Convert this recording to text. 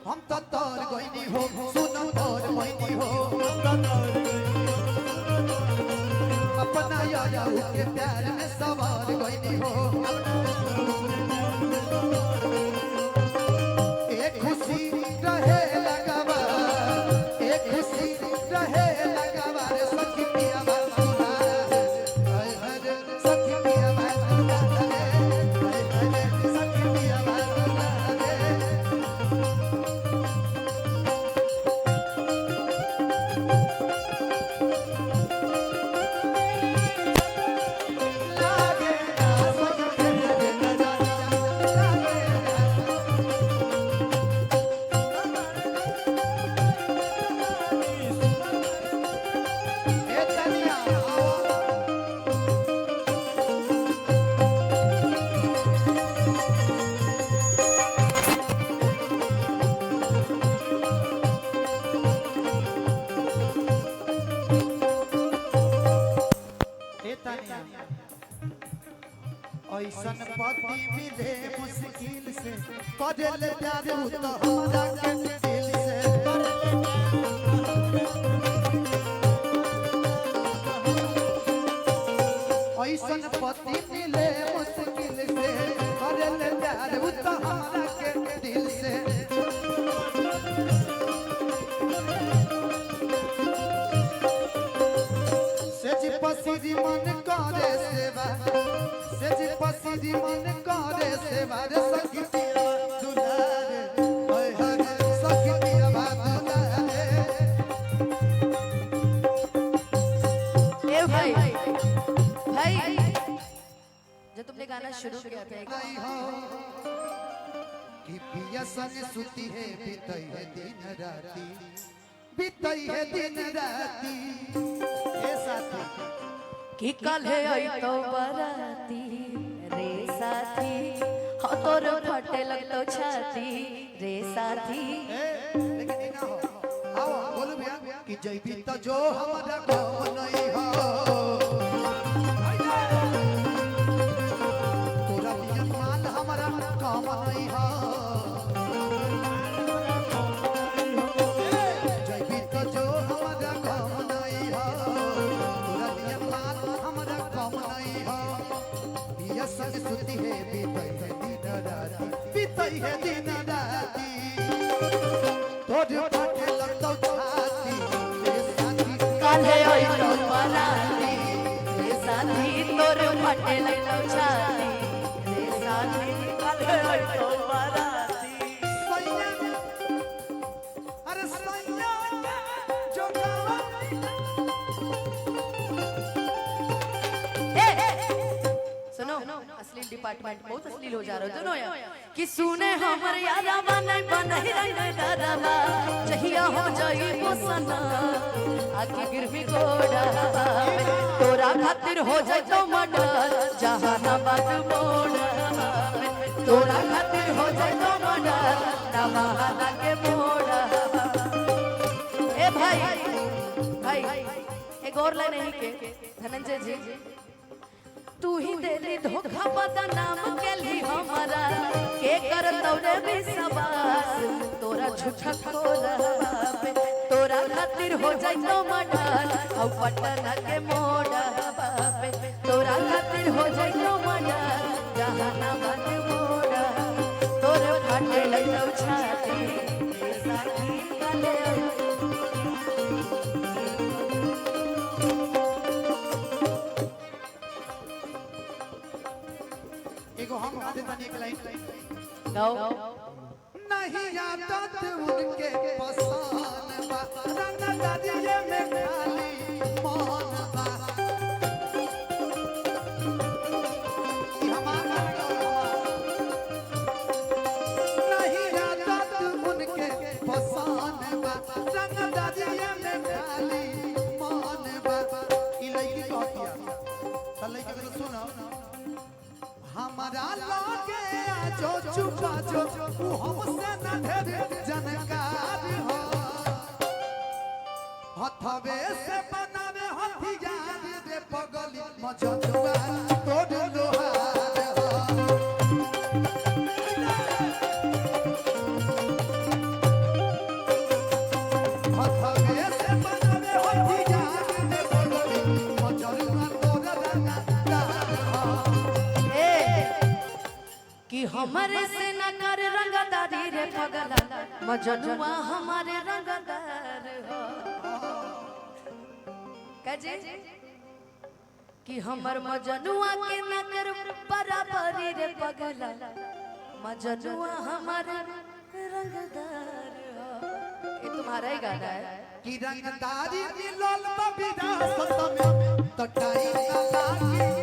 हम तो तोर गोइनी हो सुनो तोर मोइनी हो अपना याया के प्यार में सवार गोइनी हो एक खुशी रहे लगावा एक खुशी रहे लगावा रे सखी पिया बाबा सखी पिया बाबा सखी पिया बाबा ऐसन पति मिले मुश्किल से करल प्यार तो हमरा के दिल से ऐसन पति मिले मुश्किल से करल प्यार तो हमरा के दिल से सेज पसीरी मन करे सेवा सेज पसीरी मन करे सेवा रे सखी पिया दुलारे ओए हरे सखी पिया दुलारे ए भाई जब तुमने गाना शुरू किया था कि पिया संग सुती है बीतई है दिन राती बीतई है दिन राती ए साथी कि कल है आई तो बराती रे साथी हो तोर फटे लगतो छाती रे साथी लेकिन ना हो आओ बोलो भैया कि जइबी त जो हमरा गाँव नहीं हो तोरा नियत माल हमरा काम नहीं हो जइबी त जो हमरा गाँव नहीं हो तोरा नियत माल हमरा काम नहीं हो पिया संग सुती है बीतई है दिन राती बीतई है दिन राती तोरे फटे लगतो छाती रे साथी कल है आई तो बराती रे साथी तोर फटे लगतो छाती रे साथी कल है आई तो बराती सैया अरे सैया जो गावा सुनो अश्लील डिपार्टमेंट बहुत अश्लील हो जा रहा है दोनों यार कि सुने हमर यारा बनई बनई रे डरवा जहिया हो जाई बोसना आखी गिरवी गोड़ा तोरा खातिर हो जाई तो मर्डर जहानाबाद मोड़ा तोरा खातिर हो जाई तो मर्डर नवादा के मोड़ा ए भाई एक और लाइन नहीं के धनंजय जी तू ही देली धोखा बदनाम केली हमारा के कर तोरे विश्वास तोरा झूठा खोरा पे तोरा खातिर हो जाई तो मर्डर औ पटना के मोड़ा पे तोरा खातिर हो जाई तो मर्डर जहानाबाद मोड़ा तोरे फाटे लगलो छाती ए साथी गले एगो हम गा देता एक लाइन गाओ नहीं आदत उनके पसान बा रंग दरिये में खाली मान बा ई हमारा नहीं आदत उनके पसान बा रंग दरिये में खाली मान बा ई लईकी कहतिया त लईकी के सुनो हमारा लागे जो चुपा जो तू हमसे न ढेर जानकार हो हथवे से बनावे हथियार रे पगली मजनुआ तोड़ लोहार हो हमारे से न कर रंगदारी रे पगला मजनुआ हमारे रंगदार हो कजे कि हमर मजनुआ के न कर बराबरी रे पगला मजनुआ हमारे रंगदार हो। ये तुम्हारा ही गाना है कि रंगदारी की लोल बबिरा सत में तो टाइम ना लागी